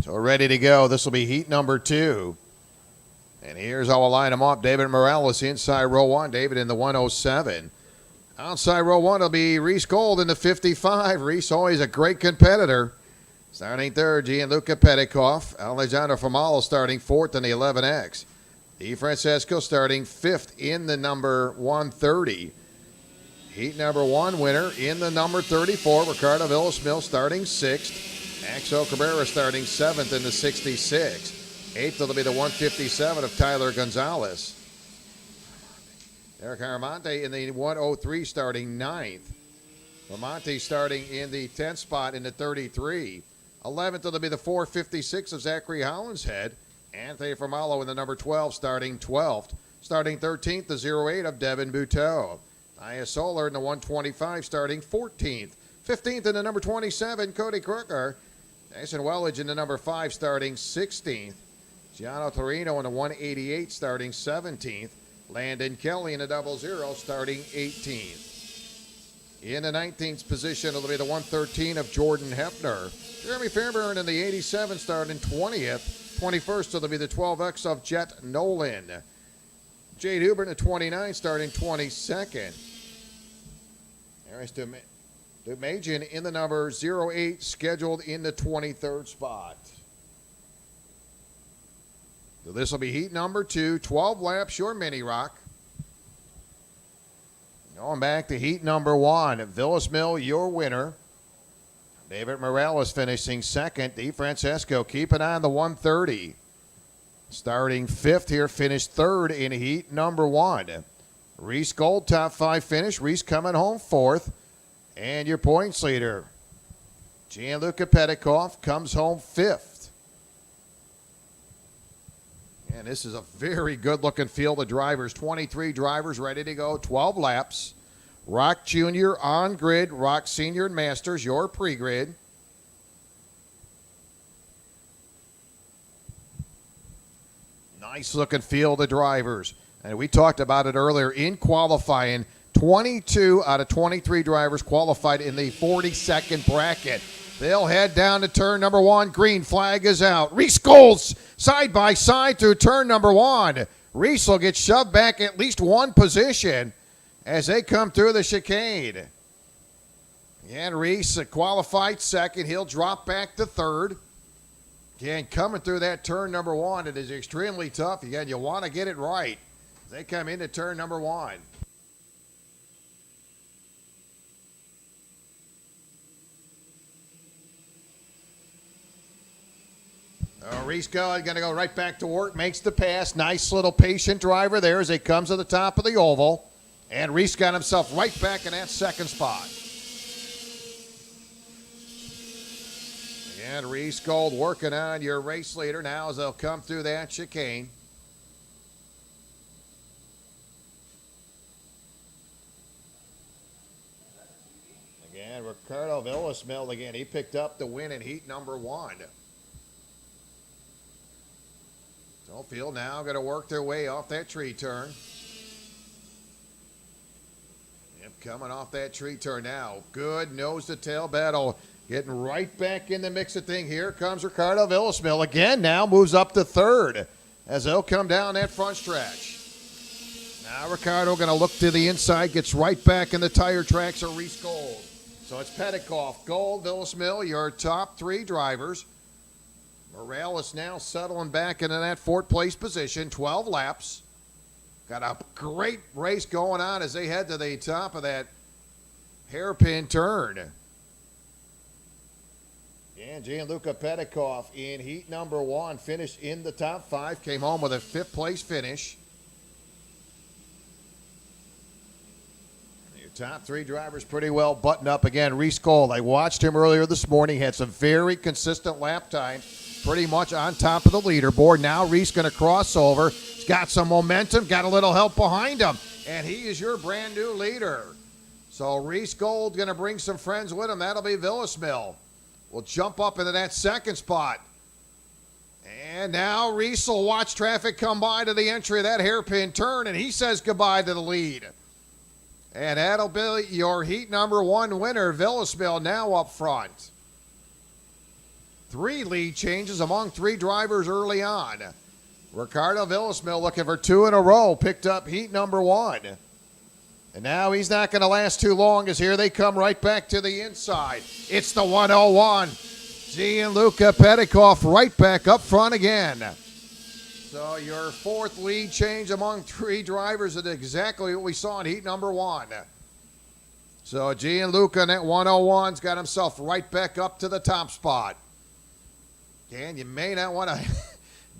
So ready to go. This will be heat number 2. And here's how we'll line them up. David Morales inside row 1. David in the 107. Outside row 1 will be Reese Gold in the 55. Reese always a great competitor. Starting third, Gianluca Petikoff. Alexander Famalo starting fourth in the 11X. DeFrancesco starting fifth in the number 130. Heat number 1 winner in the number 34. Ricardo Villasmil starting sixth. Axel Cabrera starting seventh in the 66. Eighth will be the 157 of Tyler Gonzalez. Eric Aramonte in the 103 starting ninth. Ramonte starting in the 10th spot in the 33. 11th will be the 456 of Zachary Hollinshead. Anthony Formalo in the number 12 starting 12th. Starting 13th, the 08 of Devin Buteau. Aya Solar in the 125 starting 14th. 15th in the number 27, Cody Crooker. Jason Wellage in the number 5 starting 16th. Gianno Torino in the 188 starting 17th. Landon Kelly in the 00 starting 18th. In the 19th position, it'll be the 113 of Jordan Hefner. Jeremy Fairbairn in the 87 starting 20th. 21st, it'll be the 12X of Jet Nolan. Jade Huber in the 29 starting 22nd. Aris Dumajian in the number 08 scheduled in the 23rd spot. So this will be heat number 2, 12 laps, your mini rock. Going back to heat number 1, Villasmil, your winner. David Morales finishing second. DeFrancesco keeping on the 130. Starting fifth here, finished third in heat number 1. Reese Gold, top 5 finish. Reese coming home fourth. And your points leader, Gianluca Petikoff, comes home fifth. And this is a very good-looking field of drivers. 23 drivers ready to go, 12 laps. Rock Jr. on grid, Rock Senior and Masters, your pre-grid. Nice-looking field of drivers. And we talked about it earlier in qualifying. 22 out of 23 drivers qualified in the 42nd bracket. They'll head down to turn number 1. Green flag is out. Reese Golds side by side through turn number 1. Reese will get shoved back at least one position as they come through the chicane. And Reese qualified second. He'll drop back to third. Again, coming through that turn number 1, it is extremely tough. Again, you want to get it right. They come into turn number 1. Reese going to go right back to work, makes the pass. Nice little patient driver there as he comes to the top of the oval. And Reese got himself right back in that second spot. And Reese Gold working on your race leader now as they'll come through that chicane. Again, Ricardo Villasmil again. He picked up the win in heat number 1. Field now going to work their way off that tree turn. Yep, coming off that tree turn now. Good nose-to-tail battle. Getting right back in the mix of thing. Here comes Ricardo Villasmil again. Now moves up to third as they'll come down that front stretch. Now Ricardo going to look to the inside. Gets right back in the tire tracks of Reese Gold. So it's Petikoff, Gold, Villasmil, your top 3 drivers. Morales now settling back into that 4th place position, 12 laps. Got a great race going on as they head to the top of that hairpin turn. And Gianluca Petikoff in heat number 1 finished in the top 5, came home with a 5th place finish. Your top 3 drivers pretty well buttoned up. Again, Reese Gold, I watched him earlier this morning, had some very consistent lap time. Pretty much on top of the leaderboard. Now Reese going to cross over. He's got some momentum, got a little help behind him, and he is your brand new leader. So Reese Gold going to bring some friends with him. That'll be Villasmil. Will jump up into that second spot. And now Reese will watch traffic come by to the entry of that hairpin turn, and he says goodbye to the lead. And that'll be your heat number 1 winner, Villasmil, now up front. 3 lead changes among 3 drivers early on. Ricardo Villasmil looking for 2 in a row, picked up heat number 1. And now he's not going to last too long as here they come right back to the inside. It's the 101. Gianluca Petikoff right back up front again. So your 4th lead change among 3 drivers is exactly what we saw in heat number 1. So Gianluca in that 101's got himself right back up to the top spot. And you may not want to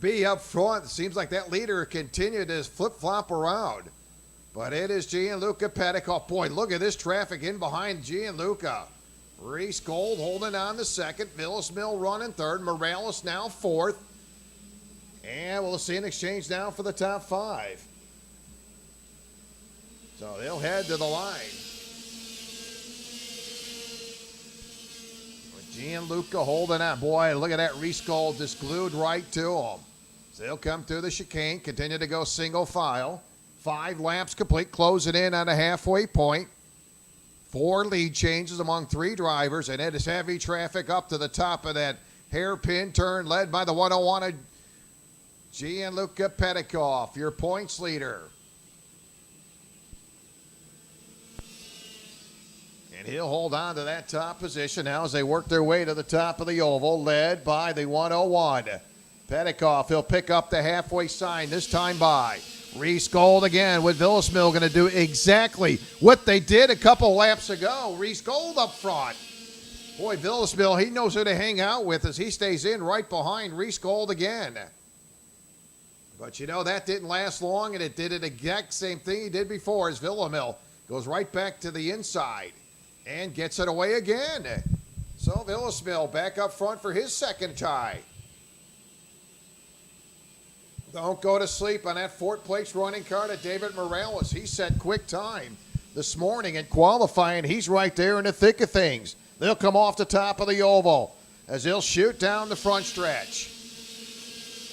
be up front. It seems like that leader continued to flip-flop around. But it is Gianluca Petikoff. Boy, look at this traffic in behind Gianluca. Reese Gold holding on to 2nd. Villasmil running 3rd. Morales now 4th. And we'll see an exchange now for the top 5. So they'll head to the line. Gianluca holding on. Boy, look at that. Reese Gold just glued right to him. So they'll come through the chicane, continue to go single file. 5 laps complete, closing in on a halfway point. 4 lead changes among 3 drivers, and it is heavy traffic up to the top of that hairpin turn, led by the 101 Gianluca Petikoff, your points leader. And he'll hold on to that top position now as they work their way to the top of the oval, led by the 101. Petikoff, he'll pick up the halfway sign, this time by Reese Gold again, with Villasmil going to do exactly what they did a couple laps ago. Reese Gold up front. Boy, Villasmil, he knows who to hang out with as he stays in right behind Reese Gold again. But you know, that didn't last long, and it did the exact same thing he did before as Villasmil goes right back to the inside and gets it away again. So Villasmil back up front for his 2nd tie. Don't go to sleep on that 4th place running car to David Morales. He set quick time this morning in qualifying. He's right there in the thick of things. They'll come off the top of the oval as they'll shoot down the front stretch.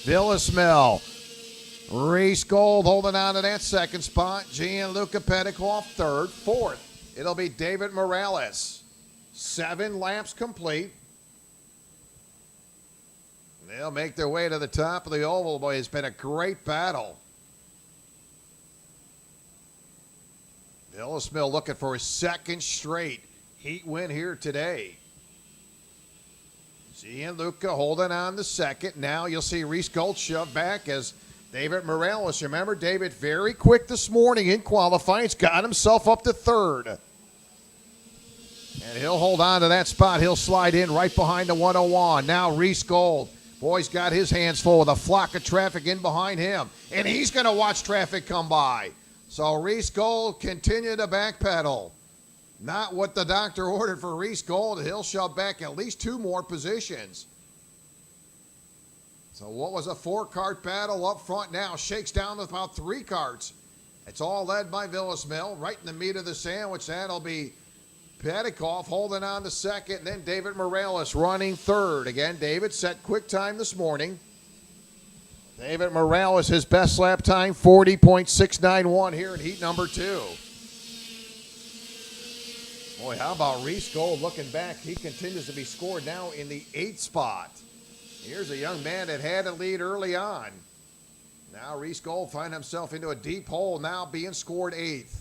Villasmil, Reese Gold holding on to that 2nd spot. Gianluca Petikoff 3rd. 4th, it'll be David Morales. 7 laps complete. They'll make their way to the top of the oval. Boy, it's been a great battle. Villasmil looking for his 2nd straight heat win here today. Gianluca holding on to 2nd. Now you'll see Reese Gold shove back as David Morales. Remember, David very quick this morning in qualifying. He's got himself up to 3rd. And he'll hold on to that spot. He'll slide in right behind the 101. Now Reese Gold. Boy's got his hands full with a flock of traffic in behind him. And he's going to watch traffic come by. So Reese Gold continue to backpedal. Not what the doctor ordered for Reese Gold. He'll shove back at least 2 more positions. So what was a 4-cart battle up front now shakes down to about 3 carts. It's all led by Villasmil. Right in the meat of the sandwich. That'll be Petikoff holding on to 2nd, and then David Morales running 3rd. Again, David set quick time this morning. David Morales, his best lap time, 40.691 here in heat number 2. Boy, how about Reese Gold looking back? He continues to be scored now in the 8th spot. Here's a young man that had a lead early on. Now Reese Gold finds himself into a deep hole, now being scored 8th.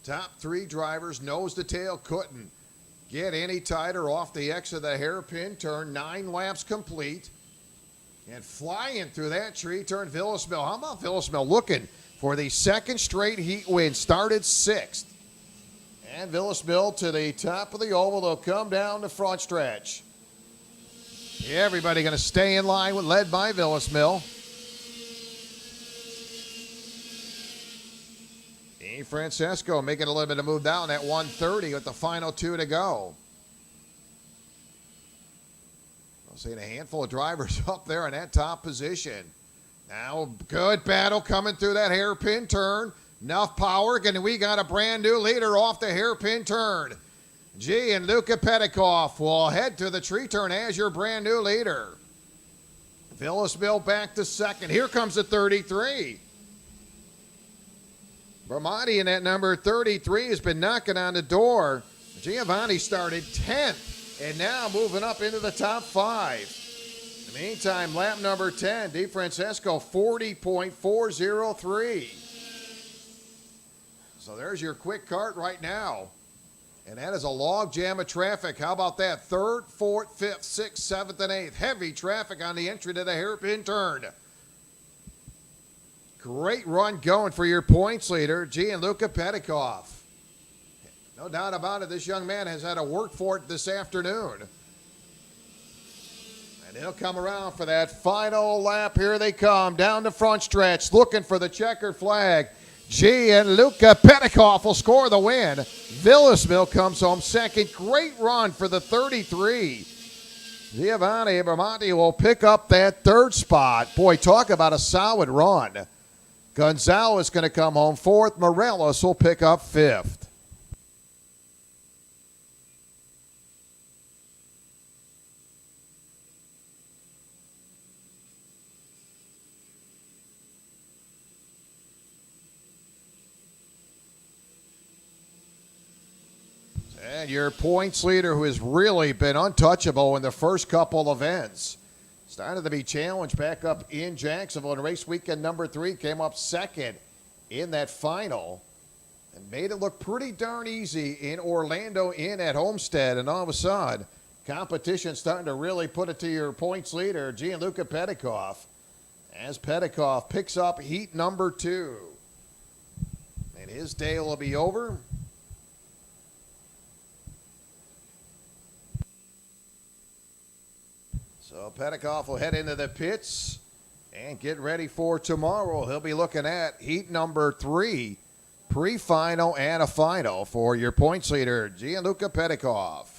Top 3 drivers, nose to tail, couldn't get any tighter off the exit of the hairpin turn. 9 laps complete. And flying through that tree turn, Villasmil. How about Villasmil looking for the 2nd straight heat win? Started 6th. And Villasmil to the top of the oval. They'll come down the front stretch. Everybody going to stay in line, led by Villasmil. Francesco making a little bit of move down at 130 with the final 2 to go. I'll see a handful of drivers up there in that top position. Now, good battle coming through that hairpin turn. Enough power, and we got a brand new leader off the hairpin turn. Gianluca Petikoff will head to the tree turn as your brand new leader. Villasmil back to 2nd. Here comes the 33. Bramati in that number 33 has been knocking on the door. Giovanni started 10th and now moving up into the top 5. In the meantime, lap number 10, DeFrancesco 40.403. So there's your quick cart right now. And that is a log jam of traffic. How about that? 3rd, 4th, 5th, 6th, 7th, and 8th. Heavy traffic on the entry to the hairpin turn. Great run going for your points leader, Gianluca Petikoff. No doubt about it, this young man has had to work for it this afternoon. And he'll come around for that final lap. Here they come, down the front stretch, looking for the checkered flag. Gianluca Petikoff will score the win. Villasmil comes home second. Great run for the 33. Giovanni Bermonti will pick up that 3rd spot. Boy, talk about a solid run. Gonzalez going to come home 4th. Morelos will pick up 5th. And your points leader, who has really been untouchable in the first couple events, started to be challenged back up in Jacksonville in race weekend number 3, came up second in that final and made it look pretty darn easy in Orlando Inn at Homestead. And all of a sudden, competition starting to really put it to your points leader, Gianluca Petikoff, as Petikoff picks up heat number 2. And his day will be over. So Petikoff will head into the pits and get ready for tomorrow. He'll be looking at heat number 3, pre-final and a final for your points leader, Gianluca Petikoff.